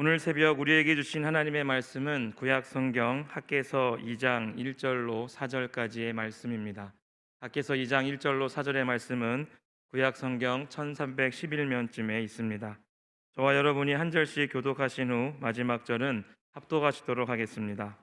오늘 새벽 우리에게 주신 하나님의 말씀은 구약 성경 학개서 2장 1절로 4절까지의 말씀입니다. 학개서 2장 1절로 4절의 말씀은 구약 성경 1311면쯤에 있습니다. 저와 여러분이 한 절씩 교독하신 후 마지막 절은 합독하시도록 하겠습니다.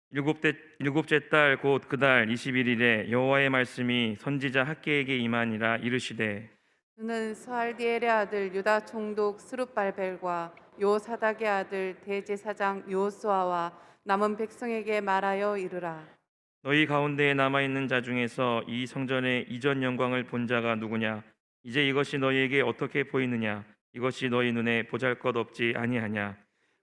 일곱째 달 곧 그 달 21일에 여호와의 말씀이 선지자 학개에게 임하니라. 이르시되 그는 스알디엘의 아들 유다 총독 스룹발벨과 요사닥의 아들 대제사장 요수아와 남은 백성에게 말하여 이르라. 너희 가운데에 남아있는 자 중에서 이 성전의 이전 영광을 본 자가 누구냐? 이제 이것이 너희에게 어떻게 보이느냐? 이것이 너희 눈에 보잘것없지 아니하냐?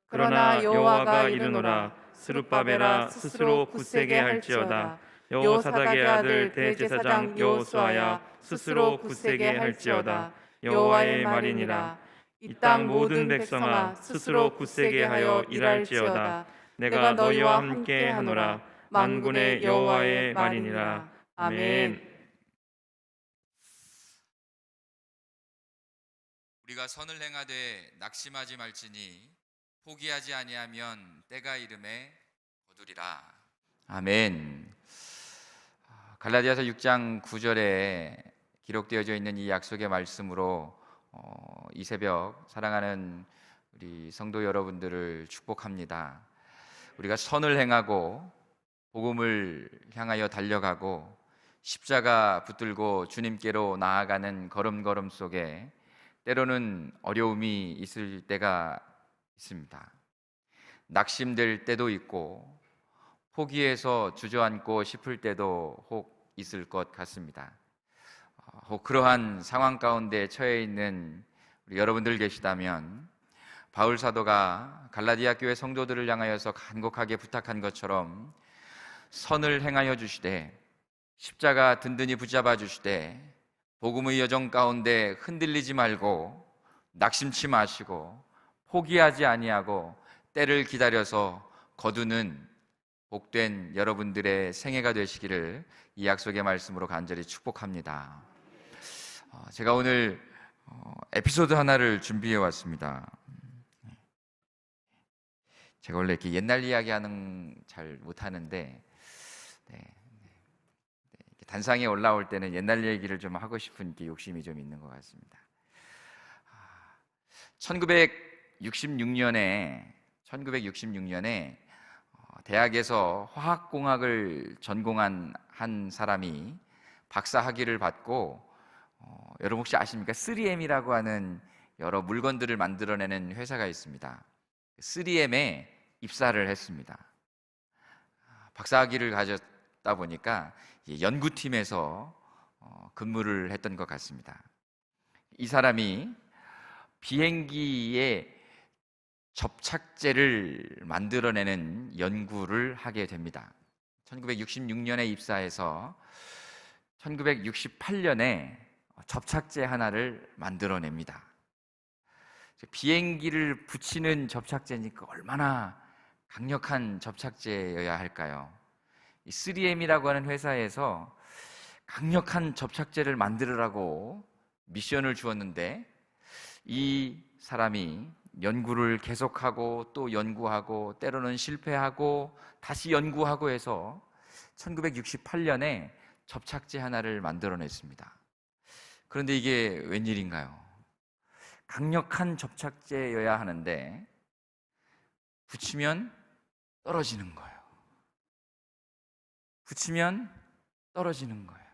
그러나 그러나 여호와가 여호와가 이르노라. 이르노라. 스룹바벨아 스룹바벨아 스스로 스스로 굳세게 굳세게 할지어다. 할지어다. 여호사닥의 요사닥의 아들 아들 대제사장 대제사장 요수아야 여호수아야 스스로 스스로 굳세게 굳세게 할지어다. 할지어다. 여호와의 여호와의 말이니라. 말이니라. 이 이 땅 땅 모든 모든 백성아 백성아 스스로 스스로 굳세게 굳세게 하여 하여 일할지어다. 일할지어다. 내가 내가 너희와 너희와 함께 함께 하노라. 하노라. 만군의 만군의 여호와의 여호와의 말이니라. 말이니라. 아멘. 아멘. 우리가 선을 행하되 낙심하지 말지니 포기하지 아니하면 때가 이름에 거두리라. 아멘. 갈라디아서 6장 9절에 기록되어져 있는 이 약속의 말씀으로 이 새벽 사랑하는 우리 성도 여러분들을 축복합니다. 우리가 선을 행하고 복음을 향하여 달려가고 십자가 붙들고 주님께로 나아가는 걸음걸음 속에 때로는 어려움이 있을 때가 있습니다. 낙심될 때도 있고 포기해서 주저앉고 싶을 때도 혹 있을 것 같습니다. 혹 그러한 상황 가운데 처해 있는 우리 여러분들 계시다면 바울 사도가 갈라디아 교회 성도들을 향하여서 간곡하게 부탁한 것처럼 선을 행하여 주시되 십자가 든든히 붙잡아 주시되 복음의 여정 가운데 흔들리지 말고 낙심치 마시고 포기하지 아니하고 때를 기다려서 거두는 복된 여러분들의 생애가 되시기를 이 약속의 말씀으로 간절히 축복합니다. 제가 오늘 에피소드 하나를 준비해 왔습니다. 제가 원래 이렇게 옛날 이야기하는 잘 못하는데 단상에 올라올 때는 옛날 얘기를 좀 하고 싶은 욕심이 좀 있는 것 같습니다. 1966년에 대학에서 화학공학을 전공한 한 사람이 박사 학위를 받고 여러분 혹시 아십니까? 3M이라고 하는 여러 물건들을 만들어내는 회사가 있습니다. 3M에 입사를 했습니다. 박사 학위를 가졌다 보니까 연구팀에서 근무를 했던 것 같습니다. 이 사람이 비행기의 접착제를 만들어내는 연구를 하게 됩니다. 1966년에 입사해서 1968년에 접착제 하나를 만들어냅니다. 비행기를 붙이는 접착제니까 얼마나 강력한 접착제여야 할까요? 이 3M이라고 하는 회사에서 강력한 접착제를 만들으라고 미션을 주었는데 이 사람이 연구를 계속하고 또 연구하고 때로는 실패하고 다시 연구하고 해서 1968년에 접착제 하나를 만들어냈습니다. 그런데 이게 웬일인가요? 강력한 접착제여야 하는데 붙이면 떨어지는 거예요. 붙이면 떨어지는 거예요.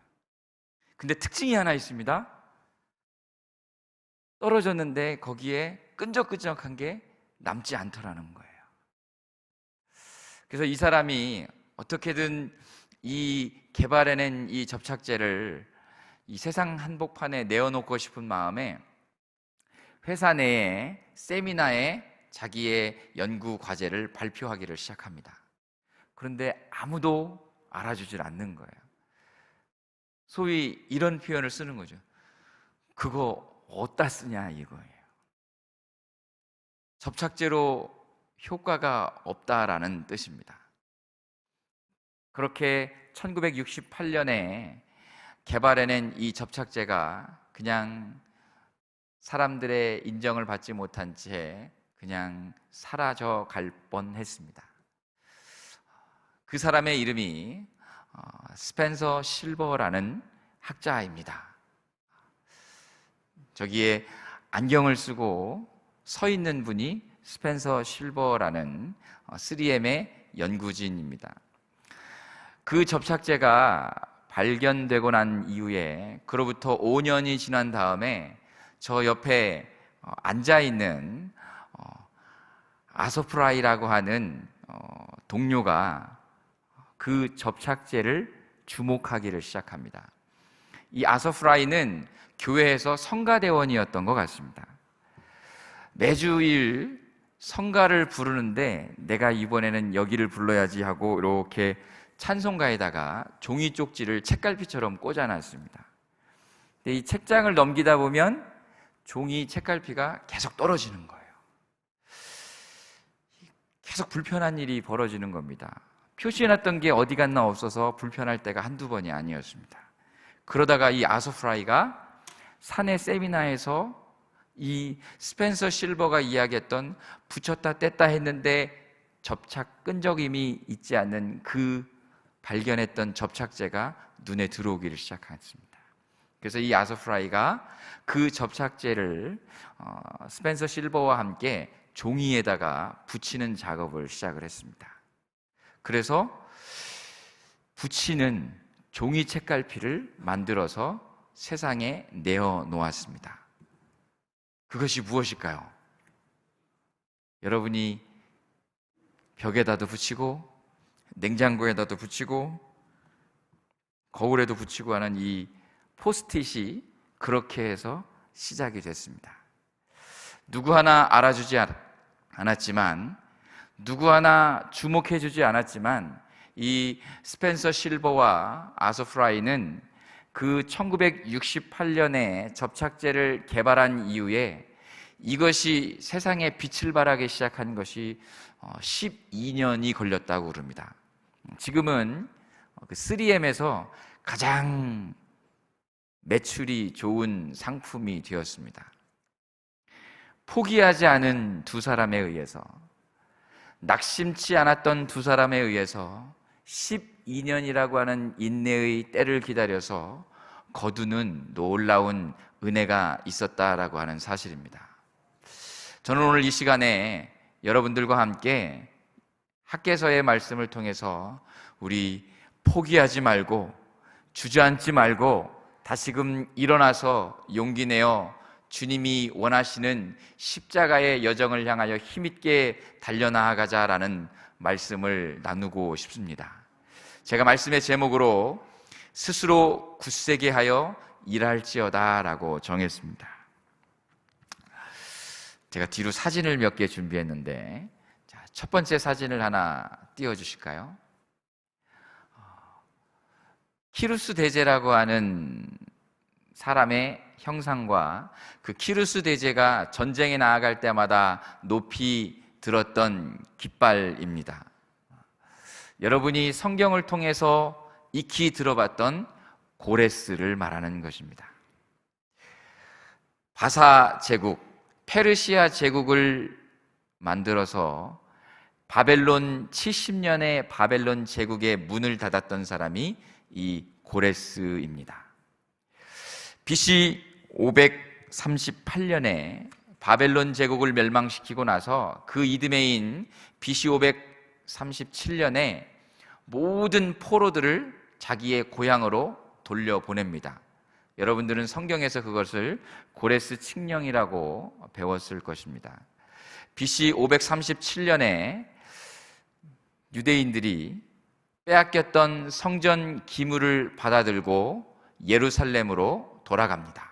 근데 특징이 하나 있습니다. 떨어졌는데 거기에 끈적끈적한 게 남지 않더라는 거예요. 그래서 이 사람이 어떻게든 이 개발해낸 이 접착제를 이 세상 한복판에 내어놓고 싶은 마음에 회사 내에 세미나에 자기의 연구 과제를 발표하기를 시작합니다. 그런데 아무도 알아주질 않는 거예요. 소위 이런 표현을 쓰는 거죠. 그거 어디다 쓰냐 이거예요. 접착제로 효과가 없다라는 뜻입니다. 그렇게 1968년에 개발해낸 이 접착제가 그냥 사람들의 인정을 받지 못한 채 그냥 사라져 갈 뻔했습니다. 그 사람의 이름이 스펜서 실버라는 학자입니다. 저기에 안경을 쓰고 서 있는 분이 스펜서 실버라는 3M의 연구진입니다. 그 접착제가 발견되고 난 이후에 그로부터 5년이 지난 다음에 저 옆에 앉아있는 아소프라이라고 하는 동료가 그 접착제를 주목하기를 시작합니다. 이 아소프라이는 교회에서 성가대원이었던 것 같습니다. 매주일 성가를 부르는데 내가 이번에는 여기를 불러야지 하고 이렇게 찬송가에다가 종이 쪽지를 책갈피처럼 꽂아놨습니다. 근데 이 책장을 넘기다 보면 종이 책갈피가 계속 떨어지는 거예요. 계속 불편한 일이 벌어지는 겁니다. 표시해놨던 게 어디 갔나 없어서 불편할 때가 한두 번이 아니었습니다. 그러다가 이 아소프라이가 사내 세미나에서 이 스펜서 실버가 이야기했던 붙였다 뗐다 했는데 접착 끈적임이 있지 않는 그 발견했던 접착제가 눈에 들어오기를 시작했습니다. 그래서 이 아소프라이가 그 접착제를 스펜서 실버와 함께 종이에다가 붙이는 작업을 시작을 했습니다. 그래서 붙이는 종이 책갈피를 만들어서 세상에 내어놓았습니다. 그것이 무엇일까요? 여러분이 벽에다도 붙이고 냉장고에다도 붙이고 거울에도 붙이고 하는 이 포스트잇이 그렇게 해서 시작이 됐습니다. 누구 하나 알아주지 않았지만, 누구 하나 주목해주지 않았지만 이 스펜서 실버와 아소프라이는 그 1968년에 접착제를 개발한 이후에 이것이 세상에 빛을 발하기 시작한 것이 12년이 걸렸다고 그럽니다. 지금은 그 3M에서 가장 매출이 좋은 상품이 되었습니다. 포기하지 않은 두 사람에 의해서, 낙심치 않았던 두 사람에 의해서 12년이라고 하는 인내의 때를 기다려서 거두는 놀라운 은혜가 있었다라고 하는 사실입니다. 저는 오늘 이 시간에 여러분들과 함께 학개서의 말씀을 통해서 우리 포기하지 말고 주저앉지 말고 다시금 일어나서 용기 내어 주님이 원하시는 십자가의 여정을 향하여 힘있게 달려나가자라는 말씀을 나누고 싶습니다. 제가 말씀의 제목으로 스스로 굳세게 하여 일할지어다 라고 정했습니다. 제가 뒤로 사진을 몇 개 준비했는데, 첫 번째 사진을 하나 띄워주실까요? 키루스 대제라고 하는 사람의 형상과 그 키루스 대제가 전쟁에 나아갈 때마다 높이 들었던 깃발입니다. 여러분이 성경을 통해서 익히 들어봤던 고레스를 말하는 것입니다. 바사 제국, 페르시아 제국을 만들어서 바벨론 70년의 바벨론 제국의 문을 닫았던 사람이 이 고레스입니다. BC 538년에 바벨론 제국을 멸망시키고 나서 그 이듬해인 BC 537년에 모든 포로들을 자기의 고향으로 돌려보냅니다. 여러분들은 성경에서 그것을 고레스 칙령이라고 배웠을 것입니다. BC 537년에 유대인들이 빼앗겼던 성전 기물을 받아들고 예루살렘으로 돌아갑니다.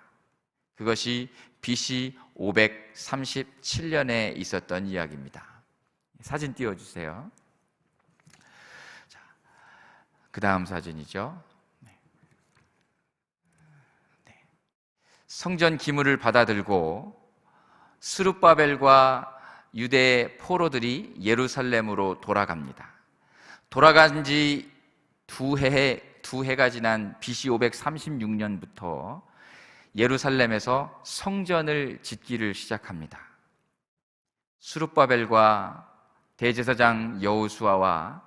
그것이 BC 537년에 있었던 이야기입니다. 사진 띄워주세요. 자, 그 다음 사진이죠. 성전 기물을 받아들고 스룹바벨과 유대 포로들이 예루살렘으로 돌아갑니다. 돌아간 지 두 해가 지난 BC 536년부터 예루살렘에서 성전을 짓기를 시작합니다. 스룹바벨과 대제사장 여호수아와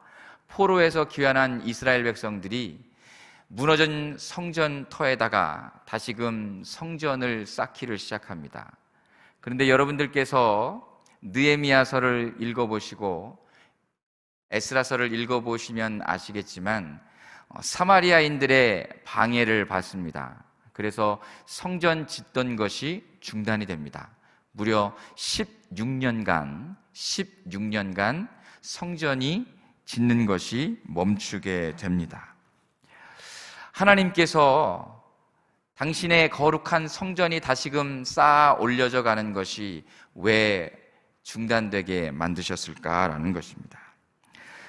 포로에서 귀환한 이스라엘 백성들이 무너진 성전 터에다가 다시금 성전을 쌓기를 시작합니다. 그런데 여러분들께서 느헤미야서를 읽어보시고 에스라서를 읽어보시면 아시겠지만 사마리아인들의 방해를 받습니다. 그래서 성전 짓던 것이 중단이 됩니다. 무려 16년간 성전이 짓는 것이 멈추게 됩니다. 하나님께서 당신의 거룩한 성전이 다시금 쌓아 올려져 가는 것이 왜 중단되게 만드셨을까라는 것입니다.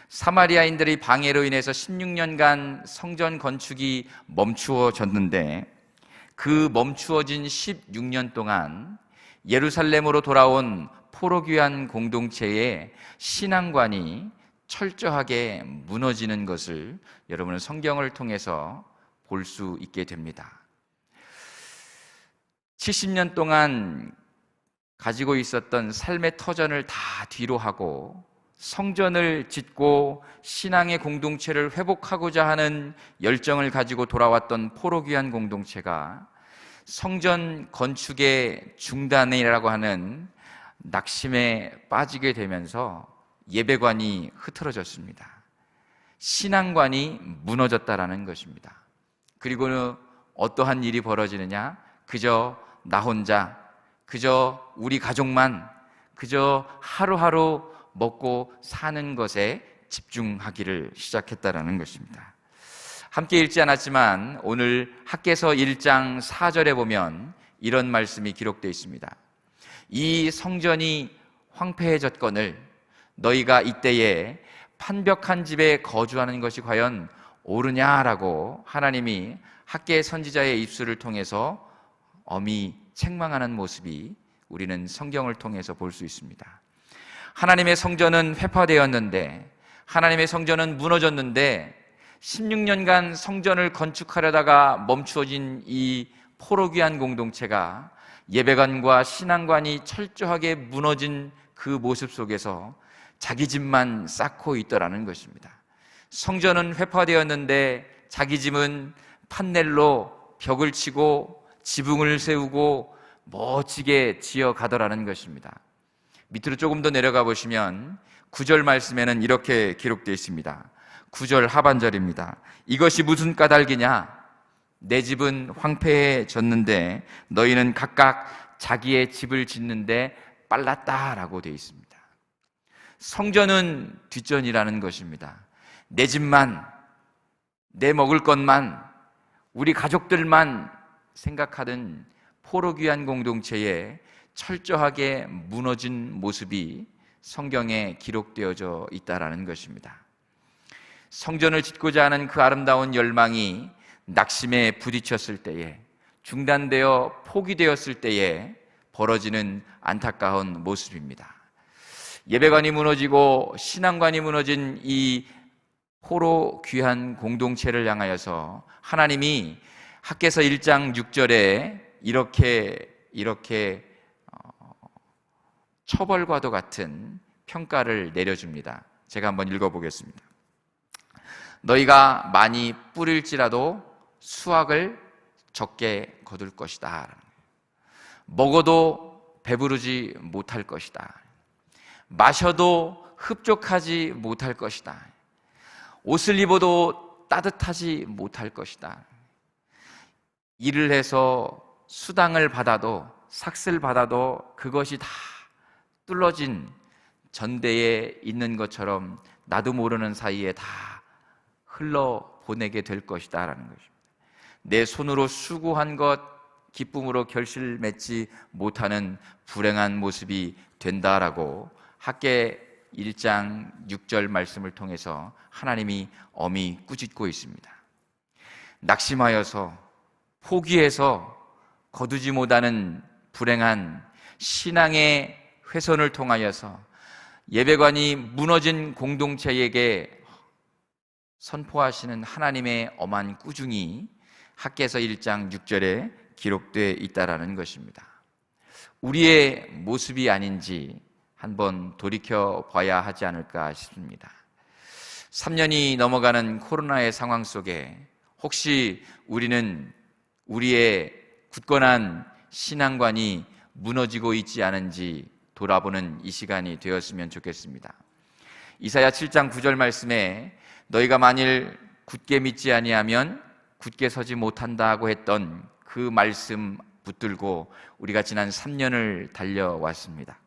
사마리아인들의 방해로 인해서 16년간 성전 건축이 멈추어졌는데 그 멈추어진 16년 동안 예루살렘으로 돌아온 포로귀환 공동체의 신앙관이 철저하게 무너지는 것을 여러분은 성경을 통해서 볼 수 있게 됩니다. 70년 동안 가지고 있었던 삶의 터전을 다 뒤로 하고 성전을 짓고 신앙의 공동체를 회복하고자 하는 열정을 가지고 돌아왔던 포로귀환 공동체가 성전 건축의 중단이라고 하는 낙심에 빠지게 되면서 예배관이 흐트러졌습니다. 신앙관이 무너졌다라는 것입니다. 그리고는 어떠한 일이 벌어지느냐? 그저 나 혼자, 그저 우리 가족만, 그저 하루하루 먹고 사는 것에 집중하기를 시작했다라는 것입니다. 함께 읽지 않았지만 오늘 학개서 1장 4절에 보면 이런 말씀이 기록되어 있습니다. 이 성전이 황폐해졌거늘 너희가 이때에 판벽한 집에 거주하는 것이 과연 옳으냐라고 하나님이 학개 선지자의 입술을 통해서 엄히 책망하는 모습이 우리는 성경을 통해서 볼 수 있습니다. 하나님의 성전은 회파되었는데, 하나님의 성전은 무너졌는데 16년간 성전을 건축하려다가 멈추어진 이 포로귀환 공동체가 예배관과 신앙관이 철저하게 무너진 그 모습 속에서 자기 집만 쌓고 있더라는 것입니다. 성전은 회파되었는데 자기 집은 판넬로 벽을 치고 지붕을 세우고 멋지게 지어가더라는 것입니다. 밑으로 조금 더 내려가 보시면 9절 말씀에는 이렇게 기록되어 있습니다. 9절 하반절입니다. 이것이 무슨 까닭이냐? 내 집은 황폐해졌는데 너희는 각각 자기의 집을 짓는데 빨랐다라고 되어 있습니다. 성전은 뒷전이라는 것입니다. 내 집만, 내 먹을 것만, 우리 가족들만 생각하던 포로귀환 공동체에 철저하게 무너진 모습이 성경에 기록되어져 있다라는 것입니다. 성전을 짓고자 하는 그 아름다운 열망이 낙심에 부딪혔을 때에, 중단되어 포기되었을 때에 벌어지는 안타까운 모습입니다. 예배관이 무너지고 신앙관이 무너진 이 포로귀환 공동체를 향하여서 하나님이 학개서 1장 6절에 이렇게 처벌과도 같은 평가를 내려줍니다. 제가 한번 읽어보겠습니다. 너희가 많이 뿌릴지라도 수확을 적게 거둘 것이다. 먹어도 배부르지 못할 것이다. 마셔도 흡족하지 못할 것이다. 옷을 입어도 따뜻하지 못할 것이다. 일을 해서 수당을 받아도, 삭스를 받아도 그것이 다 뚫어진 전대에 있는 것처럼 나도 모르는 사이에 다 흘러보내게 될 것이다 라는 것입니다. 내 손으로 수고한 것 기쁨으로 결실 맺지 못하는 불행한 모습이 된다라고 학개 1장 6절 말씀을 통해서 하나님이 엄히 꾸짖고 있습니다. 낙심하여서 포기해서 거두지 못하는 불행한 신앙의 훼손을 통하여서 예배관이 무너진 공동체에게 선포하시는 하나님의 엄한 꾸중이 학개서 1장 6절에 기록되어 있다라는 것입니다. 우리의 모습이 아닌지 한번 돌이켜 봐야 하지 않을까 싶습니다. 3년이 넘어가는 코로나의 상황 속에 혹시 우리는 우리의 굳건한 신앙관이 무너지고 있지 않은지 돌아보는 이 시간이 되었으면 좋겠습니다. 이사야 7장 9절 말씀에 너희가 만일 굳게 믿지 아니하면 굳게 서지 못한다고 했던 그 말씀 붙들고 우리가 지난 3년을 달려왔습니다.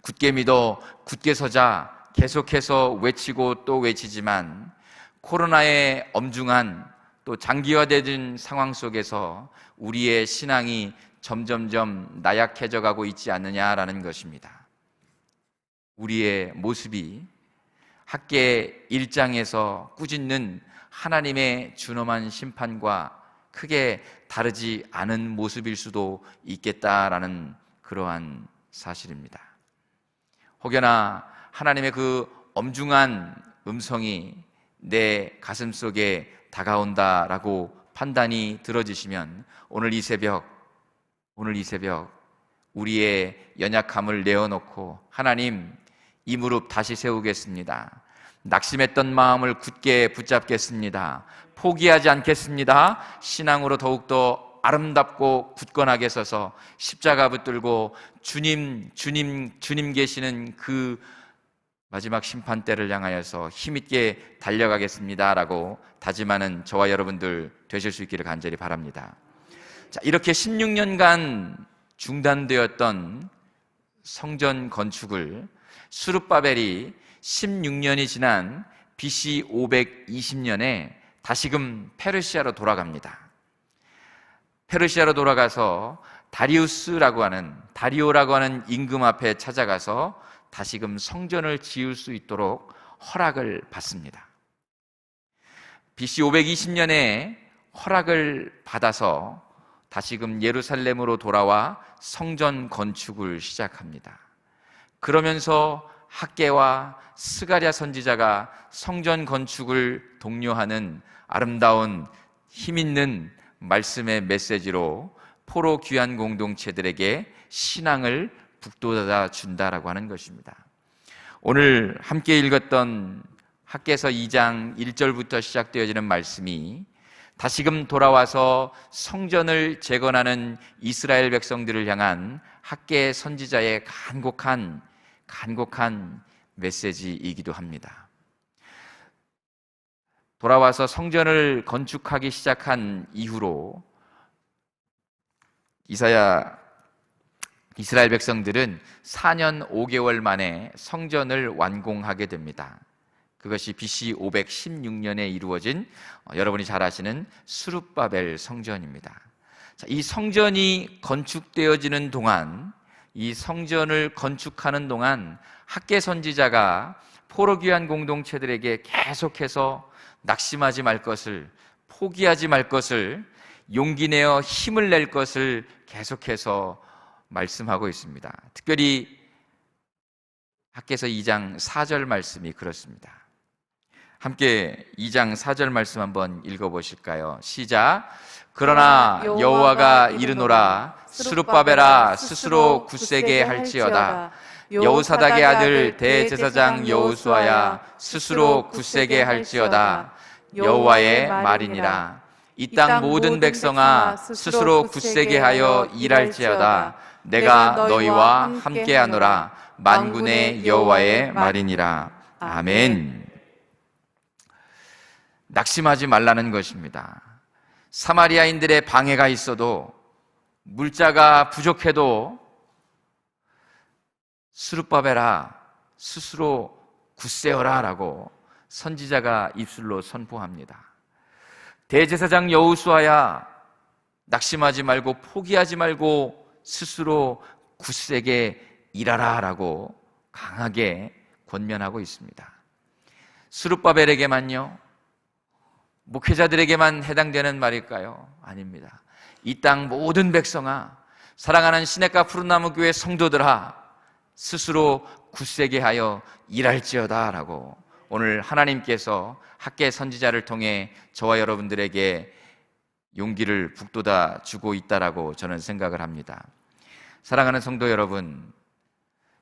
굳게 믿어 굳게 서자 계속해서 외치고 또 외치지만 코로나의 엄중한 또 장기화된 상황 속에서 우리의 신앙이 점점점 나약해져 가고 있지 않느냐라는 것입니다. 우리의 모습이 학계 1장에서 꾸짖는 하나님의 준엄한 심판과 크게 다르지 않은 모습일 수도 있겠다라는 그러한 사실입니다. 혹여나 하나님의 그 엄중한 음성이 내 가슴 속에 다가온다라고 판단이 들어지시면 오늘 이 새벽 우리의 연약함을 내어놓고 하나님, 이 무릎 다시 세우겠습니다. 낙심했던 마음을 굳게 붙잡겠습니다. 포기하지 않겠습니다. 신앙으로 더욱더 아름답고 굳건하게 서서 십자가 붙들고 주님 계시는 그 마지막 심판 때를 향하여서 힘있게 달려가겠습니다라고 다짐하는 저와 여러분들 되실 수 있기를 간절히 바랍니다. 자, 이렇게 16년간 중단되었던 성전 건축을 스룹바벨이 16년이 지난 BC 520년에 다시금 페르시아로 돌아갑니다. 페르시아로 돌아가서 다리오라고 하는 임금 앞에 찾아가서 다시금 성전을 지을 수 있도록 허락을 받습니다. BC 520년에 허락을 받아서 다시금 예루살렘으로 돌아와 성전 건축을 시작합니다. 그러면서 학개와 스가랴 선지자가 성전 건축을 독려하는 아름다운 힘있는 말씀의 메시지로 포로 귀한 공동체들에게 신앙을 북돋아 준다라고 하는 것입니다. 오늘 함께 읽었던 학개서 2장 1절부터 시작되어지는 말씀이 다시금 돌아와서 성전을 재건하는 이스라엘 백성들을 향한 학개 선지자의 간곡한 메시지이기도 합니다. 돌아와서 성전을 건축하기 시작한 이후로 이스라엘 백성들은 4년 5개월 만에 성전을 완공하게 됩니다. 그것이 BC 516년에 이루어진 여러분이 잘 아시는 스룹바벨 성전입니다. 이 성전이 건축되어지는 동안, 이 성전을 건축하는 동안 학개 선지자가 포로 귀한 공동체들에게 계속해서 낙심하지 말 것을, 포기하지 말 것을, 용기 내어 힘을 낼 것을 계속해서 말씀하고 있습니다. 특별히 학개서 2장 4절 말씀이 그렇습니다. 함께 2장 4절 말씀 한번 읽어보실까요? 시작. 그러나 여호와가 이르노라 스룹바벨아 스스로 굳세게 할지어다. 여호사닥의 아들 대제사장 여호수아야 스스로 굳세게 할지어다. 여호와의 말이니라. 이 땅 모든 백성아 스스로 굳세게 하여 일할지어다. 내가 너희와 함께하노라. 만군의 여호와의 말이니라. 아멘. 낙심하지 말라는 것입니다. 사마리아인들의 방해가 있어도, 물자가 부족해도 스룹바벨아 스스로 굳세어라 라고 선지자가 입술로 선포합니다. 대제사장 여호수아야 낙심하지 말고 포기하지 말고 스스로 굳세게 일하라 라고 강하게 권면하고 있습니다. 스룹바벨에게만요? 목회자들에게만 해당되는 말일까요? 아닙니다. 이 땅 모든 백성아, 사랑하는 시냇가 푸른나무 교회 성도들아, 스스로 굳세게 하여 일할지어다 라고 오늘 하나님께서 학개 선지자를 통해 저와 여러분들에게 용기를 북돋아 주고 있다라고 저는 생각을 합니다. 사랑하는 성도 여러분,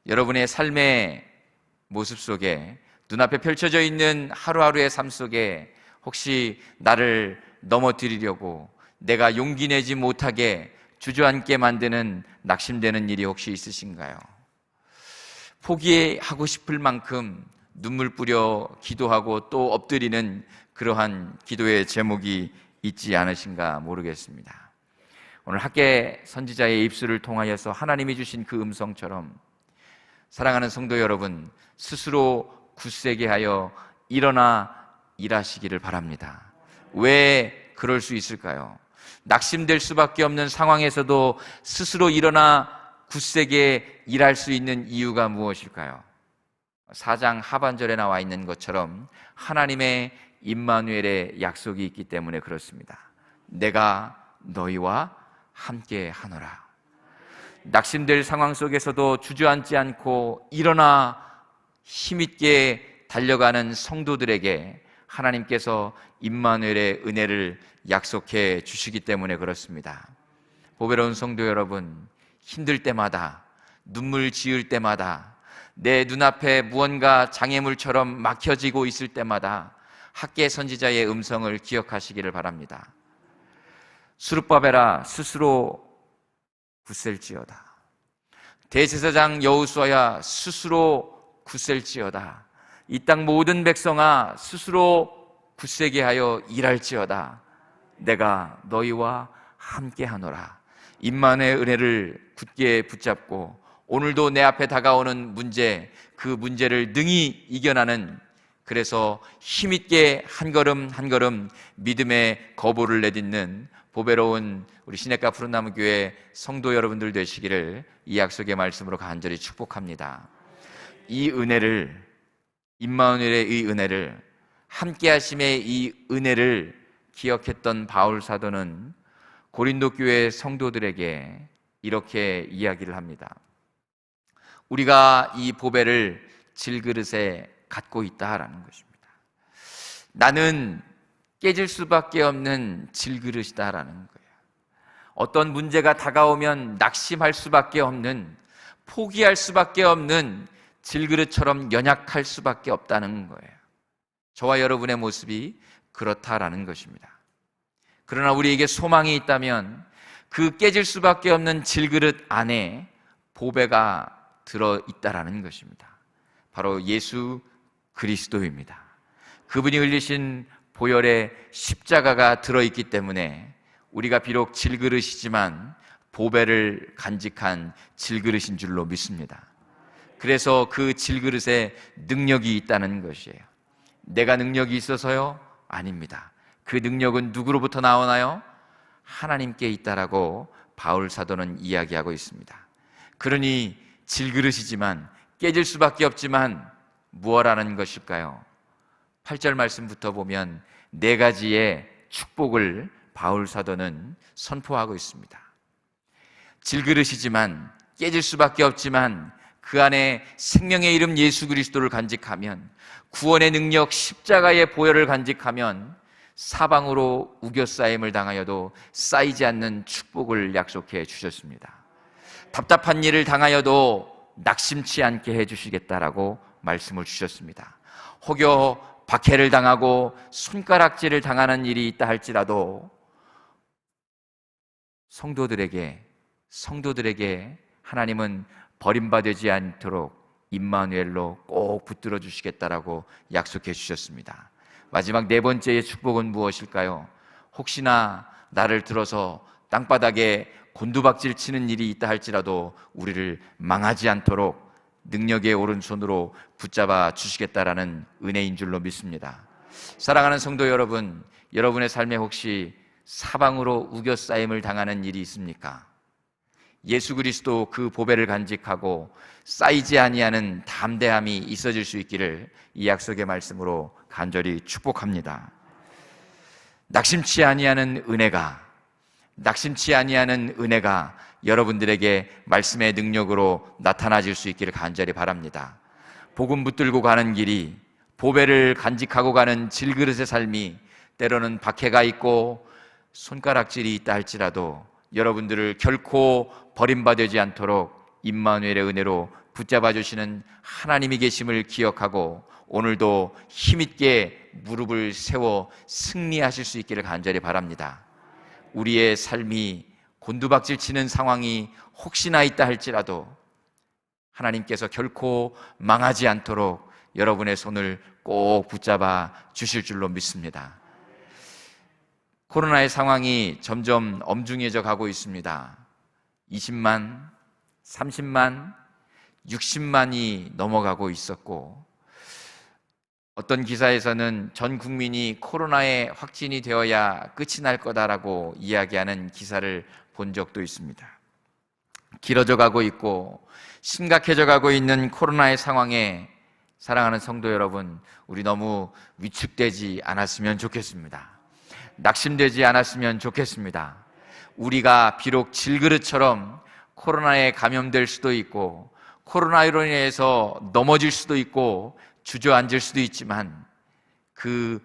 여러분의 삶의 모습 속에 눈앞에 펼쳐져 있는 하루하루의 삶 속에 혹시 나를 넘어뜨리려고 내가 용기 내지 못하게 주저앉게 만드는 낙심되는 일이 혹시 있으신가요? 포기하고 싶을 만큼 눈물 뿌려 기도하고 또 엎드리는 그러한 기도의 제목이 있지 않으신가 모르겠습니다. 오늘 학계 선지자의 입술을 통하여서 하나님이 주신 그 음성처럼 사랑하는 성도 여러분, 스스로 굳세게 하여 일어나 일하시기를 바랍니다. 왜 그럴 수 있을까요? 낙심될 수밖에 없는 상황에서도 스스로 일어나 굳세게 일할 수 있는 이유가 무엇일까요? 4장 하반절에 나와 있는 것처럼 하나님의 임마누엘의 약속이 있기 때문에 그렇습니다. 내가 너희와 함께 하노라. 낙심될 상황 속에서도 주저앉지 않고 일어나 힘있게 달려가는 성도들에게 하나님께서 임마누엘의 은혜를 약속해 주시기 때문에 그렇습니다. 보배로운 성도 여러분, 힘들 때마다, 눈물 지을 때마다, 내 눈앞에 무언가 장애물처럼 막혀지고 있을 때마다 학계 선지자의 음성을 기억하시기를 바랍니다. 수룹바벨아 스스로 굳셀지어다. 대제사장 여호수아야 스스로 굳셀지어다. 이 땅 모든 백성아 스스로 굳세게 하여 일할지어다. 내가 너희와 함께하노라. 임마누엘의 은혜를 굳게 붙잡고 오늘도 내 앞에 다가오는 문제, 그 문제를 능히 이겨나는, 그래서 힘있게 한 걸음 한 걸음 믿음의 거부를 내딛는 보배로운 우리 시냇가 푸른나무 교회 성도 여러분들 되시기를 이 약속의 말씀으로 간절히 축복합니다. 이 은혜를, 임마누엘의 이 은혜를, 함께 하심의 이 은혜를 기억했던 바울 사도는 고린도 교회 성도들에게 이렇게 이야기를 합니다. 우리가 이 보배를 질그릇에 갖고 있다라는 것입니다. 나는 깨질 수밖에 없는 질그릇이다라는 거예요. 어떤 문제가 다가오면 낙심할 수밖에 없는, 포기할 수밖에 없는 질그릇처럼 연약할 수밖에 없다는 거예요. 저와 여러분의 모습이 그렇다라는 것입니다. 그러나 우리에게 소망이 있다면 그 깨질 수밖에 없는 질그릇 안에 보배가 들어있다라는 것입니다. 바로 예수 그리스도입니다. 그분이 흘리신 보혈의 십자가가 들어있기 때문에 우리가 비록 질그릇이지만 보배를 간직한 질그릇인 줄로 믿습니다. 그래서 그 질그릇에 능력이 있다는 것이에요. 내가 능력이 있어서요? 아닙니다. 그 능력은 누구로부터 나오나요? 하나님께 있다라고 바울 사도는 이야기하고 있습니다. 그러니 질그릇이지만 깨질 수밖에 없지만 무엇하는 것일까요? 8절 말씀부터 보면 4가지의 축복을 바울 사도는 선포하고 있습니다. 질그릇이지만 깨질 수밖에 없지만 그 안에 생명의 이름 예수 그리스도를 간직하면, 구원의 능력 십자가의 보혈을 간직하면 사방으로 우겨싸임을 당하여도 쌓이지 않는 축복을 약속해 주셨습니다. 답답한 일을 당하여도 낙심치 않게 해주시겠다라고 말씀을 주셨습니다. 혹여 박해를 당하고 손가락질을 당하는 일이 있다 할지라도 성도들에게 하나님은 버림받지 않도록 임마누엘로 꼭 붙들어 주시겠다라고 약속해 주셨습니다. 마지막 4번째의 축복은 무엇일까요? 혹시나 나를 들어서 땅바닥에 곤두박질 치는 일이 있다 할지라도 우리를 망하지 않도록 능력의 오른손으로 붙잡아 주시겠다라는 은혜인 줄로 믿습니다. 사랑하는 성도 여러분, 여러분의 삶에 혹시 사방으로 우겨싸임을 당하는 일이 있습니까? 예수 그리스도 그 보배를 간직하고 쌓이지 아니하는 담대함이 있어질 수 있기를 이 약속의 말씀으로 간절히 축복합니다. 낙심치 아니하는 은혜가 여러분들에게 말씀의 능력으로 나타나질 수 있기를 간절히 바랍니다. 복음 붙들고 가는 길이, 보배를 간직하고 가는 질그릇의 삶이 때로는 박해가 있고 손가락질이 있다 할지라도 여러분들을 결코 버림받지 않도록 임마누엘의 은혜로 붙잡아 주시는 하나님이 계심을 기억하고 오늘도 힘있게 무릎을 세워 승리하실 수 있기를 간절히 바랍니다. 우리의 삶이 곤두박질 치는 상황이 혹시나 있다 할지라도 하나님께서 결코 망하지 않도록 여러분의 손을 꼭 붙잡아 주실 줄로 믿습니다. 코로나의 상황이 점점 엄중해져 가고 있습니다. 20만, 30만, 60만이 넘어가고 있었고, 어떤 기사에서는 전 국민이 코로나에 확진이 되어야 끝이 날 거다라고 이야기하는 기사를 본 적도 있습니다. 길어져 가고 있고 심각해져 가고 있는 코로나의 상황에 사랑하는 성도 여러분, 우리 너무 위축되지 않았으면 좋겠습니다. 낙심되지 않았으면 좋겠습니다. 우리가 비록 질그릇처럼 코로나에 감염될 수도 있고 코로나로 인해서 넘어질 수도 있고 주저앉을 수도 있지만 그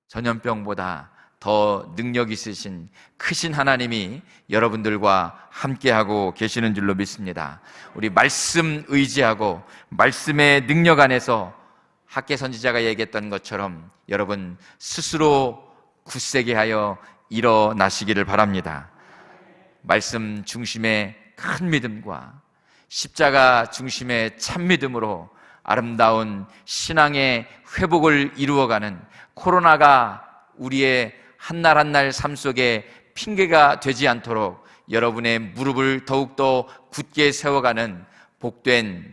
전염병보다 더 능력 있으신 크신 하나님이 여러분들과 함께하고 계시는 줄로 믿습니다. 우리 말씀 의지하고 말씀의 능력 안에서 학개 선지자가 얘기했던 것처럼 여러분 스스로 굳세게 하여 일어나시기를 바랍니다. 말씀 중심의 큰 믿음과 십자가 중심의 참 믿음으로 아름다운 신앙의 회복을 이루어가는, 코로나가 우리의 한날 한날 삶 속에 핑계가 되지 않도록 여러분의 무릎을 더욱더 굳게 세워가는 복된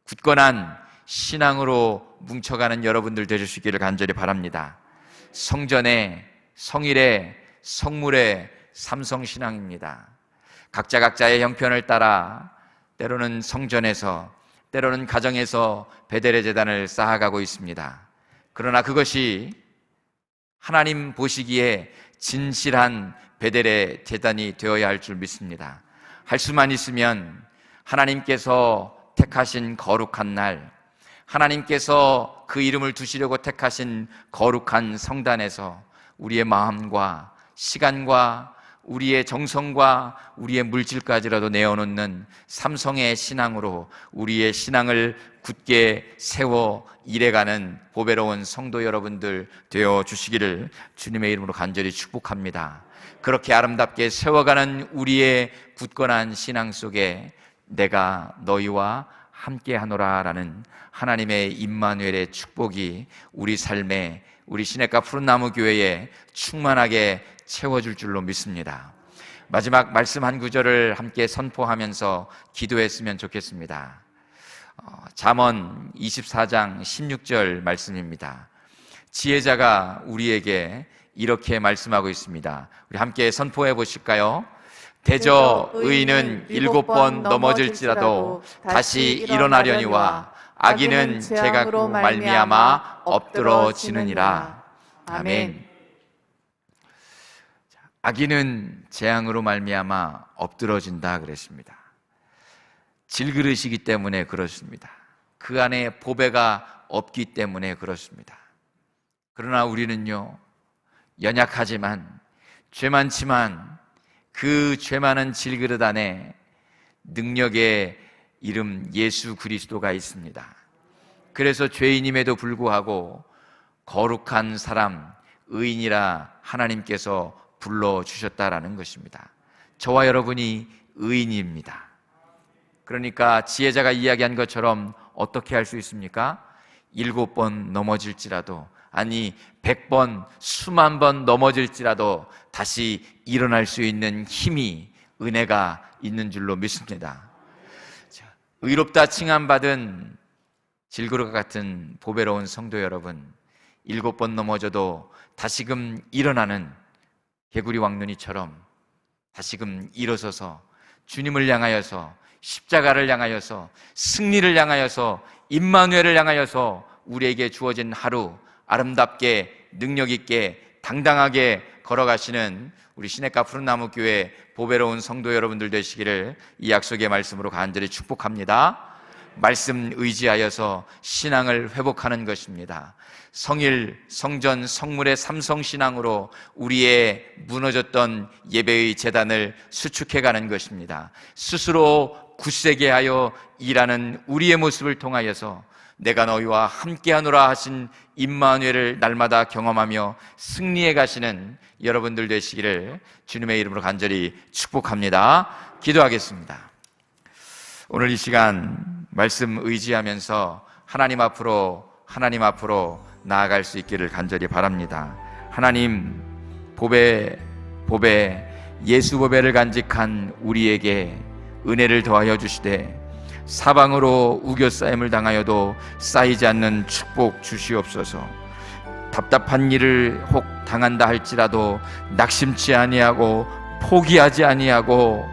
굳건한 신앙으로 뭉쳐가는 여러분들 되시기를 간절히 바랍니다. 성전의, 성일의, 성물의 삼성신앙입니다. 각자의 형편을 따라 때로는 성전에서, 때로는 가정에서 베델의 제단을 쌓아가고 있습니다. 그러나 그것이 하나님 보시기에 진실한 베델의 제단이 되어야 할 줄 믿습니다. 할 수만 있으면 하나님께서 택하신 거룩한 날, 하나님께서 그 이름을 두시려고 택하신 거룩한 성단에서 우리의 마음과 시간과 우리의 정성과 우리의 물질까지라도 내어놓는 삼성의 신앙으로 우리의 신앙을 굳게 세워 일해가는 보배로운 성도 여러분들 되어 주시기를 주님의 이름으로 간절히 축복합니다. 그렇게 아름답게 세워가는 우리의 굳건한 신앙 속에 내가 너희와 함께하노라 라는 하나님의 임마누엘의 축복이 우리 삶에, 우리 시냇가 푸른나무 교회에 충만하게 채워줄 줄로 믿습니다. 마지막 말씀 한 구절을 함께 선포하면서 기도했으면 좋겠습니다. 잠언 24장 16절 말씀입니다. 지혜자가 우리에게 이렇게 말씀하고 있습니다. 우리 함께 선포해 보실까요? 대저 의인은 7번 넘어질지라도 다시 일어나려니와 악인은 죄악으로 말미암아 엎드러지느니라. 아멘. 악인은 재앙으로 말미암아 엎드러진다 그랬습니다. 질그릇이기 때문에 그렇습니다. 그 안에 보배가 없기 때문에 그렇습니다. 그러나 우리는요, 연약하지만, 죄 많지만 그 죄 많은 질그릇 안에 능력의 이름 예수 그리스도가 있습니다. 그래서 죄인임에도 불구하고 거룩한 사람, 의인이라 하나님께서 불러주셨다라는 것입니다. 저와 여러분이 의인입니다. 그러니까 지혜자가 이야기한 것처럼 어떻게 할 수 있습니까? 7번 넘어질지라도, 아니 100번, 수만 번 넘어질지라도 다시 일어날 수 있는 힘이, 은혜가 있는 줄로 믿습니다. 의롭다 칭함받은 질그릇과 같은 보배로운 성도 여러분, 7번 넘어져도 다시금 일어나는 개구리 왕눈이처럼 다시금 일어서서 주님을 향하여서, 십자가를 향하여서, 승리를 향하여서, 임마누엘을 향하여서 우리에게 주어진 하루 아름답게 능력 있게 당당하게 걸어가시는 우리 시냇가 푸른나무 교회 보배로운 성도 여러분들 되시기를 이 약속의 말씀으로 간절히 축복합니다. 말씀 의지하여서 신앙을 회복하는 것입니다. 성일, 성전, 성물의 삼성신앙으로 우리의 무너졌던 예배의 제단을 수축해가는 것입니다. 스스로 굳세게 하여 일하는 우리의 모습을 통하여서 내가 너희와 함께하노라 하신 임마누엘을 날마다 경험하며 승리해 가시는 여러분들 되시기를 주님의 이름으로 간절히 축복합니다. 기도하겠습니다. 오늘 이 시간 말씀 의지하면서 하나님 앞으로 나아갈 수 있기를 간절히 바랍니다. 하나님, 보배 예수 보배를 간직한 우리에게 은혜를 더하여 주시되 사방으로 우겨싸임을 당하여도 쌓이지 않는 축복 주시옵소서. 답답한 일을 혹 당한다 할지라도 낙심치 아니하고 포기하지 아니하고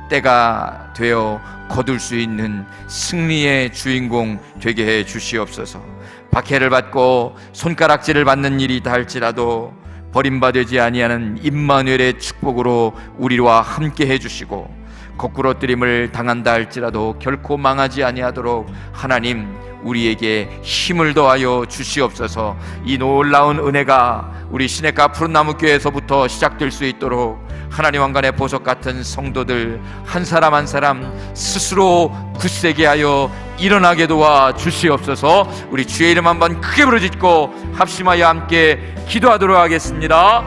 때가 되어 거둘 수 있는 승리의 주인공 되게 해 주시옵소서. 박해를 받고 손가락질을 받는 일이 있다 할지라도 버림받지 아니하는 임마누엘의 축복으로 우리와 함께 해주시고, 거꾸로뜨림을 당한다 할지라도 결코 망하지 아니하도록 하나님 우리에게 힘을 더하여 주시옵소서. 이 놀라운 은혜가 우리 시냇가 푸른나무교회에서부터 시작될 수 있도록 하나님 왕관의 보석 같은 성도들 한 사람 한 사람 스스로 굳세게 하여 일어나게 도와 주시옵소서. 우리 주의 이름 한번 크게 부르짖고 합심하여 함께 기도하도록 하겠습니다.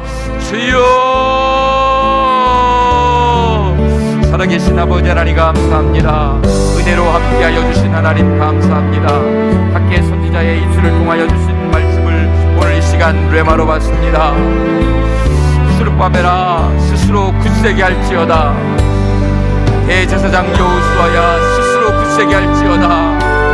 주여, 살아계신 아버지 하나님 감사합니다. 은혜로 함께하여 주신 하나님 감사합니다. 학계 선지자의 입술을 통하여 주신 말씀을 오늘 이 시간 레마로 받습니다. 스룹바벨아, 스스로 굳세게 할지어다. 대제사장 여호수아야, 스스로 굳세게 할지어다.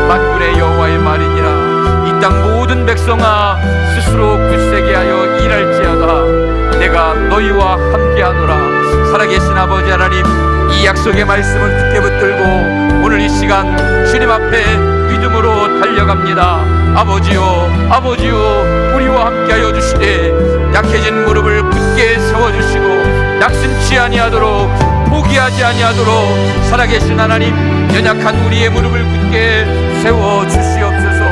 만군의 여호와의 말이니라. 이 땅 모든 백성아, 스스로 굳세게 하여 일할지어다. 내가 너희와 함께하노라. 살아계신 아버지 하나님, 이 약속의 말씀을 굳게 붙들고 오늘 이 시간 주님 앞에 믿음으로 달려갑니다. 아버지요, 우리와 함께하여 주시되 약해진 무릎을 굳게 세워주시고 낙심치 아니하도록, 포기하지 아니하도록 살아계신 하나님, 연약한 우리의 무릎을 굳게 세워주시옵소서.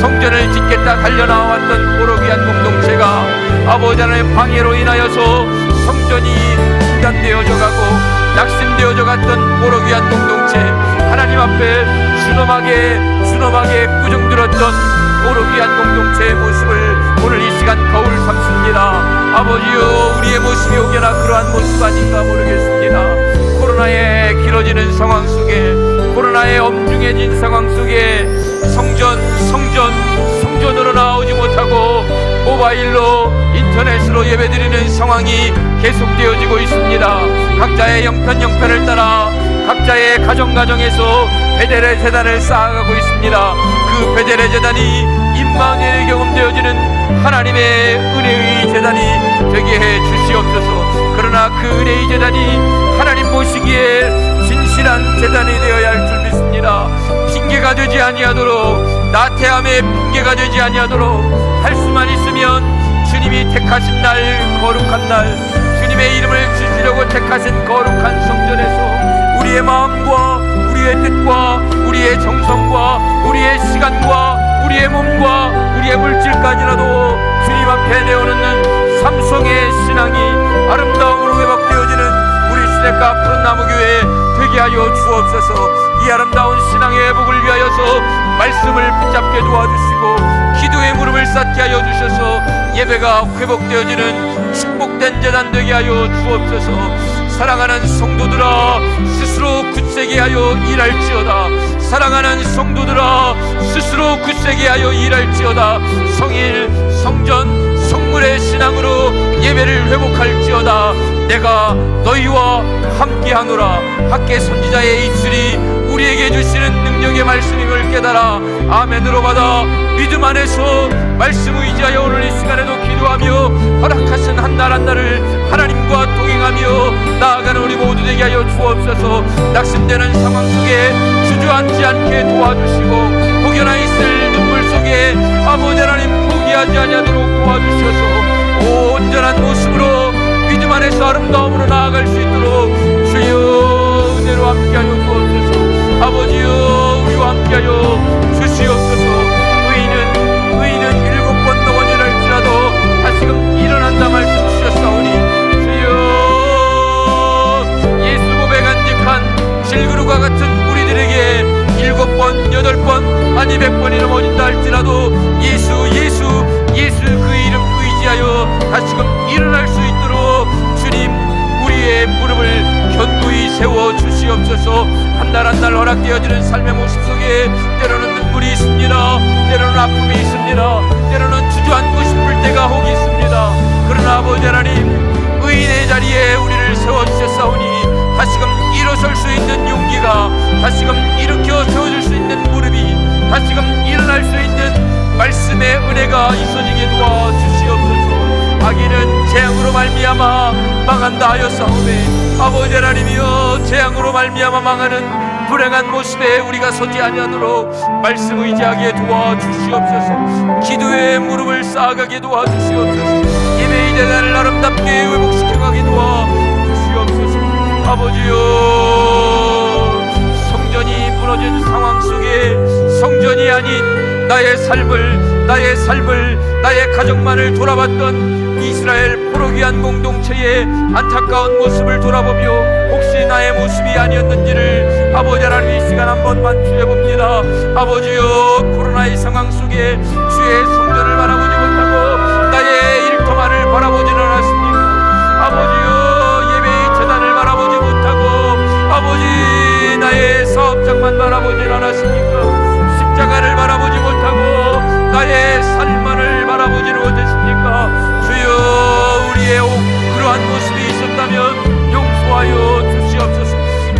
성전을 짓겠다 달려나왔던 보로기한 공동체가 아버지 하나님의 방해로 인하여서 성전이 중단되어져 가고 낙심되어져 갔던 보로기한 공동체, 하나님 앞에 준엄하게 꾸중들었던 보로기한 공동체의 모습을 오늘 이 시간 거울 삼습니다. 아버지요, 우리의 모습이 혹여나 그러한 모습 아닌가 모르겠습니다. 코로나의 길어지는 상황 속에, 코로나의 엄중해진 상황 속에 성전으로 나오지 못하고 모바일로 인터넷으로 예배드리는 상황이 계속되어지고 있습니다. 각자의 형편을 따라 각자의 가정에서 베델의 재단을 쌓아가고 있습니다. 그 베델의 재단이 임마누엘의 경험되어지는 하나님의 은혜의 재단이 되게 해 주시옵소서. 그러나 그 은혜의 재단이 하나님 보시기에 진실한 재단이 되어야 할 줄 믿습니다. 핑계가 되지 아니하도록, 나태함의 핑계가 되지 아니하도록 할 수만 있으면 주님이 택하신 날, 거룩한 날, 주님의 이름을 지키려고 택하신 거룩한 성전에서 우리의 마음과 우리의 뜻과 우리의 정성과 우리의 시간과 우리의 몸과 우리의 물질까지라도 주님 앞에 내어놓는 삼성의 신앙이 아름다움으로 회복되어지는 우리 시냇가 푸른나무교회 되게 하여 주옵소서. 이 아름다운 신앙의 회복을 위하여서 말씀을 붙잡게 도와주시고 기도의 무릎을 쌓게 하여 주셔서 예배가 회복되어지는 축복된 재단 되게 하여 주옵소서. 사랑하는 성도들아, 스스로 굳세게 하여 일할지어다. 사랑하는 성도들아, 스스로 굳세게 하여 일할지어다. 성일, 성전, 성물의 신앙으로 예배를 회복할지어다. 내가 너희와 함께하노라. 학계 선지자의 입술이 우리에게 주시는 능력의 말씀임을 깨달아 아멘으로 받아 믿음 안에서 말씀 의지하여 오늘 이 시간에도 기도하며 허락하신 한 날 한 날을 하나님과 동행하며 나아가는 우리 모두 되게 하여 주옵소서. 낙심되는 상황 속에 주저앉지 않게 도와주시고 혹여나 있을 눈물 속에 아버지 하나님 포기하지 아니하도록 도와주셔서 온전한 모습으로 믿음 안에서 아름다움으로 나아갈 수 있도록 주여 은혜로 함께하여 주옵소서. 아버지여, 우리와 함께하여 10번이 100번이 넘어진다 할지라도 예수 그 이름 의지하여 다시금 일어날 수 있도록 주님 우리의 무릎을 견고히 세워 주시옵소서. 한 날 한 날 허락되어지는 삶의 모습 속에 때로는 눈물이 있습니다. 때로는 아픔이 있습니다. 때로는 주저앉고 싶을 때가 혹 있습니다. 그러나 아버지 하나님, 의인의 자리에 우리를 세워주셨사오니 다시금 일어설 수 있는 용기가, 다시금 일으켜 세워줄 수 있는 무릎이, 다시금 일어날 수 있는 말씀의 은혜가 있어지게 도와주시옵소서. 악인은 재앙으로 말미암아 망한다 하였사오매 아버지 하나님이여, 재앙으로 말미암아 망하는 불행한 모습에 우리가 서지 아니하도록 말씀 의지하게 도와주시옵소서. 기도의 무릎을 쌓아가게 도와주시옵소서. 예배의 재단을 아름답게 회복시켜가게 도와주시옵소서. 아버지여, 성전이 무너진 상황 속에 성전이 아닌 나의 삶을 나의 가정만을 돌아봤던 이스라엘 포로기한 공동체의 안타까운 모습을 돌아보며 혹시 나의 모습이 아니었는지를 아버지 하나님 이 시간 한번 만취해봅니다. 아버지여, 코로나의 상황 속에 주의 성전을 바라보지 못하고 나의 일터만을 바라보지는 않았습니까? 아버지여, 예배의 재단을 바라보지 못하고 아버지 나의 사업장만 바라보지는 않았습니까? 십자가를 바라보지 못하고 나의 삶만을 바라보지는 못했습니까? 주여, 우리의 그러한 모습이 있었다면 용서하여 주시옵소서.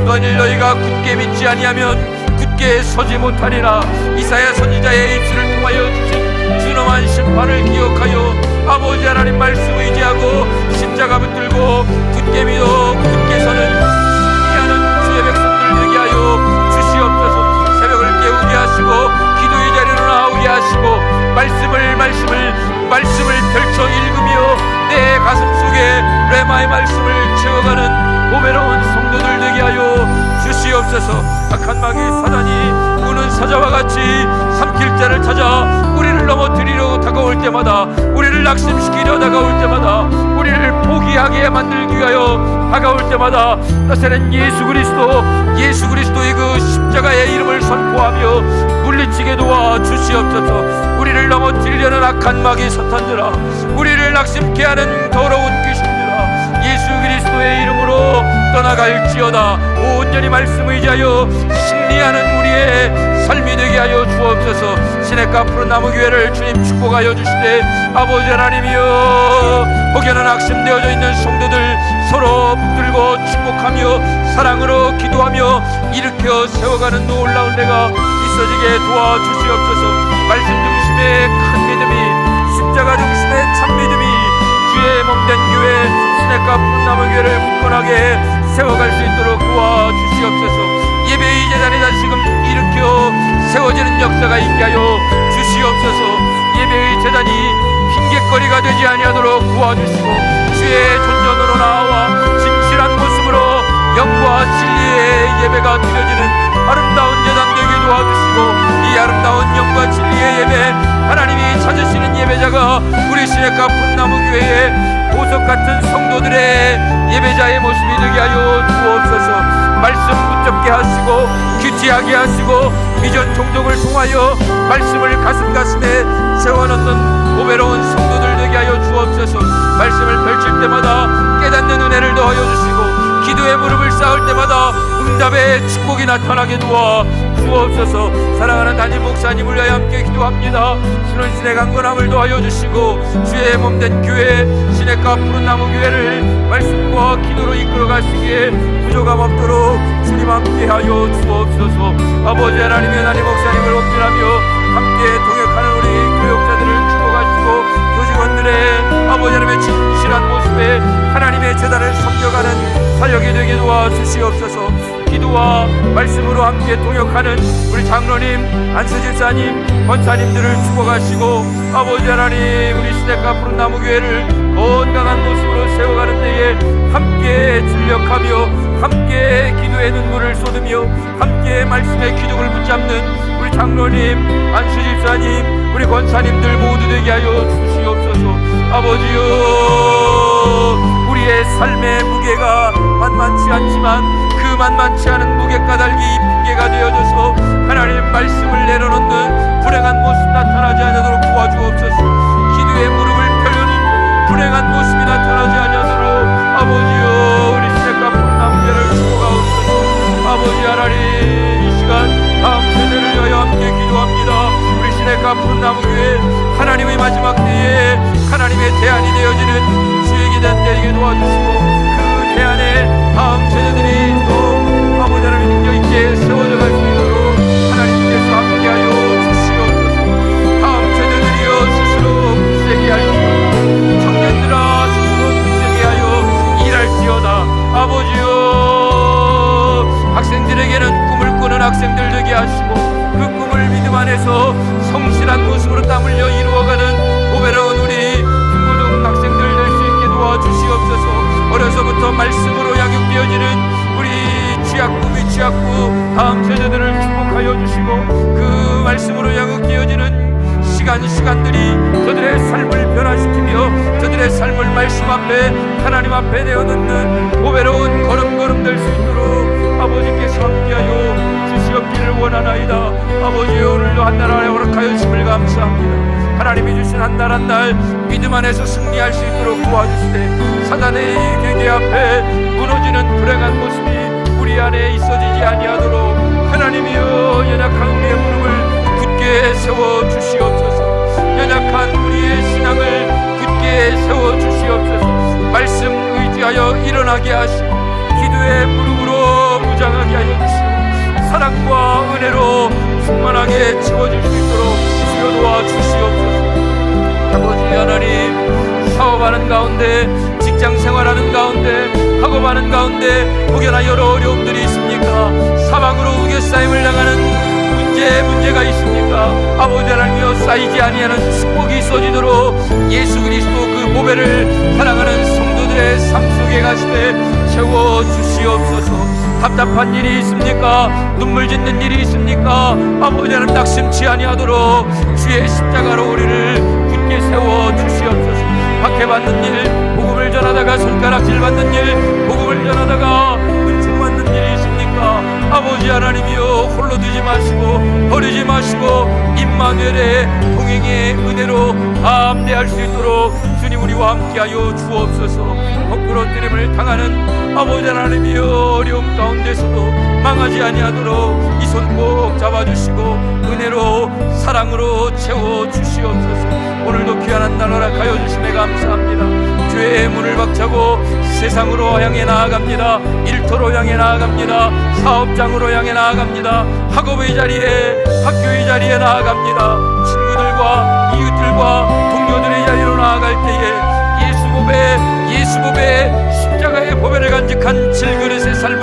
만일 너희가 굳게 믿지 아니하면 굳게 서지 못하리라. 이사야 선지자의 입술을 통하여 주신 준엄한 심판을 기억하여 아버지 하나님 말씀 의지하고 십자가 붙들고 굳게 믿어 굳게 서는 승리하는 주의 백성들 되게 하여 주시옵소서. 새벽을 깨우게 하시고 기도의 자리로 나오게 하시고 말씀을 펼쳐 읽으며 내 가슴 속에 레마의 말씀을 채워가는 보배로운 성도들 되게 하여 주시옵소서. 악한 마귀 사단이 우는 사자와 같이 삼킬 자를 찾아 우리를 넘어뜨리려 다가올 때마다, 우리를 낙심시키려 다가올 때마다, 우리를 포기하게 만들기 위하여 다가올 때마다 나사렛 예수 그리스도의 그 십자가의 이름을 선포하며 물리치게 도와 주시옵소서. 우리를 넘어뜨리려는 악한 마귀 사탄들아, 우리를 낙심케 하는 더러운 귀신들아, 예수 그리스도의 이름으로 떠나갈지어다. 온전히 말씀 의지하여 승리하는 우리의 삶이 되게 하여 주옵소서. 시냇가 푸른 나무 교회를 주님 축복하여 주시되 아버지 하나님이여, 혹여나 낙심되어져 있는 성도들 서로 붙들고 축복하며 사랑으로 기도하며 일으켜 세워가는 놀라운 데가 있어지게 도와주시옵소서. 말씀 중심의 큰 믿음이, 십자가 중심의 참 믿음이 주의 몸된 교회 시냇가 푸른 나무 교회를 굳건하게 세워갈 수 있도록 도와주시옵소서. 예배의 제단이 다시금 일으켜 세워지는 역사가 있게 하여 주시옵소서. 예배의 제단이 핑계거리가 되지 아니하도록 도와주시고 주의 존전으로 나와 진실한 모습으로 영과 진리의 예배가 드려지는 아름다운 제단 되게 도와주시고, 이 아름다운 영과 진리의 예배, 하나님이 찾으시는 예배자가 우리 시냇가 푸른 나무 교회의 보석 같은 성도들의 예배자의 모습이 되게 하여 주옵소서. 말씀 붙잡게 하시고 귀치하게 하시고 비전 총독을 통하여 말씀을 가슴에 세워놓는 보배로운 성도들 되게 하여 주옵소서. 말씀을 펼칠 때마다 깨닫는 은혜를 더하여 주시고 기도의 무릎을 쌓을 때마다 응답의 축복이 나타나게 도와 주옵소서. 사랑하는 담임 목사님을 위하여 함께 기도합니다. 신혼신의 강건함을 더하여 주시고 주의 몸된 교회 시냇가 푸른 나무 교회를 말씀과 기도로 이끌어 가시기에 부족함 없도록 주님 함께 하여 주옵소서. 아버지 하나님의 담임 목사님을 옹진하며 함께 동역하는 우리 교역자들을 축복하시고 교직원들의 아버지 하나님의 진실한 모습에 하나님의 제단을 섬겨가는 사역이 되게 도와주시옵소서. 기도와 말씀으로 함께 동역하는 우리 장로님, 안수집사님, 권사님들을 축복하시고 아버지 하나님 우리 시냇가 푸른 나무 교회를 건강한 모습으로 세워가는 데에 함께 진력하며 함께 기도의 눈물을 쏟으며 함께 말씀의 기둥을 붙잡는 우리 장로님, 안수집사님, 우리 권사님들 모두 되게 하여 주시옵소서. 아버지여, 우리의 삶의 무게가 만만치 않지만 그 만만치 않은 무게 까닭이 핑계가 되어져서 하나님의 말씀을 내려놓는 불행한 모습 나타나지 않도록 도와주옵소서. 기도의 무릎을 펴려는 불행한 모습이 나타나지 않도록 아버지여 우리 시댁과 푸른나무교회를 축복하옵소서. 아버지 하나님 이 시간 다음 세대를 위하여 함께 기도합니다. 우리 시댁과 푸른나무교회 하나님의 마지막 때에 하나님의 대안이 되어지는 주의 기단 되게 도와주시고 그 대안에 다음 세대들이 또 아버지 하나님의 능력 있게 세워져 갈 수 있도록 하나님께서 함께하여 주시옵소서. 다음 세대들이여 스스로 굳세게 할지어다. 청년들아 스스로 굳세게 하여 일할지어다. 아버지여 학생들에게는 꿈을 꾸는 학생들 되게 하시고 그 꿈을 믿음 안에서 성실한 모습으로 땀 흘려 이루어가는 보배로운 우리 중고등 학생들 될 수 있게 도와주시옵소서. 어려서부터 말씀으로 양육되어지는 우리 취학구 미취학구 다음 세대들을 축복하여 주시고 그 말씀으로 양육되어지는 시간들이 저들의 삶을 변화시키며 저들의 삶을 말씀 앞에 하나님 앞에 내어놓는 보배로운 걸음걸음 될 수 있도록 아버지께서 함께하여 주시옵기를 원하나이다. 아버지 오늘도 한 날 안에 허락하여 주심을 감사합니다. 하나님이 주신 한 날 한 날 믿음 안에서 승리할 수 있도록 도와주시되 사단의 계계 앞에 무너지는 불행한 모습이 우리 안에 있어지지 아니하도록 하나님이여 연약한 우리의 무릎을 굳게 세워 주시옵소서. 연약한 우리의 신앙을 굳게 세워 주시옵소서. 말씀 의지하여 일어나게 하시고 기도의 무릎으로 무장하게 하여 주시고 사랑과 은혜로 충만하게 채워질 수 있도록 주여 도와주시옵소서. 아버지 하나님 사업하는 가운데 직장 생활하는 가운데 학업하는 가운데 혹여나 여러 어려움들이 있습니까? 사방으로 우겨싸임을 당하는 문제가 있습니까? 아버지 하나님이여 쌓이지 아니하는 축복이 있어지도록 예수 그리스도 그 보배를 사랑하는 성도들의 삶 속에 가시되 채워주시옵소서. 답답한 일이 있습니까? 눈물 짓는 일이 있습니까? 아버지 하나님 낙심치 아니하도록 주의 십자가로 우리를 굳게 세워주시옵소서. 박해받는 일, 복음을 전하다가 손가락질 받는 일, 복음을 전하다가 은총 받는 일이 있습니까? 아버지 하나님이여 홀로 두지 마시고 버리지 마시고 임마누엘의 동행의 은혜로 담대할 수 있도록 주님 우리와 함께하여 주옵소서. 거꾸로뜨림을 당하는 아버지 하나님이여 어려움 가운데서도 망하지 아니하도록 이 손 꼭 잡아주시고 은혜로 사랑으로 채워주시옵소서. 오늘도 귀한 한 날 허락하여 주심에 감사합니다. 죄의 문을 박차고 세상으로 향해 나아갑니다. 일터로 향해 나아갑니다. 사업장으로 향해 나아갑니다. 학업의 자리에 학교의 자리에 나아갑니다. 친구들과 이웃들과 동료들의 자리로 나아갈 때에 예수법의 십자가의 보배를 간직한 질그릇의 삶을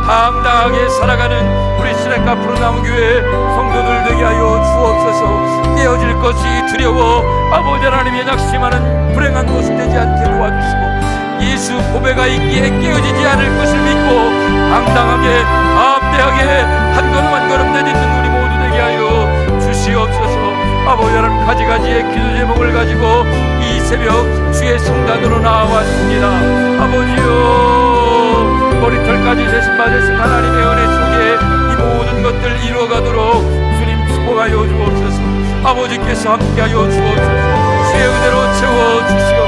당당하게 살아가는 우리 시냇가 푸른나무교회 성도들 되게 하여 주옵소서. 깨어질 것이 두려워 아버지 하나님의 낙심하는 불행한 모습 되지 않게 도와주시고 예수 보배가 있기에 깨어지지 않을 것을 믿고 당당하게 담대하게 한 걸음 한 걸음 내딛는 우리 모두 되게 하여 주시옵소서. 아버지 하나님 가지가지의 기도 제목을 가지고 이 새벽 주의 성단으로 나와왔습니다. 아버지요 머리털까지 대신받으신 하나님의 은혜 속에 이 모든 것들 이루어가도록 주님 축복하여 주옵소서. 아버지께서 함께하여 주옵소서. 주의 은혜로 채워주시옵소서.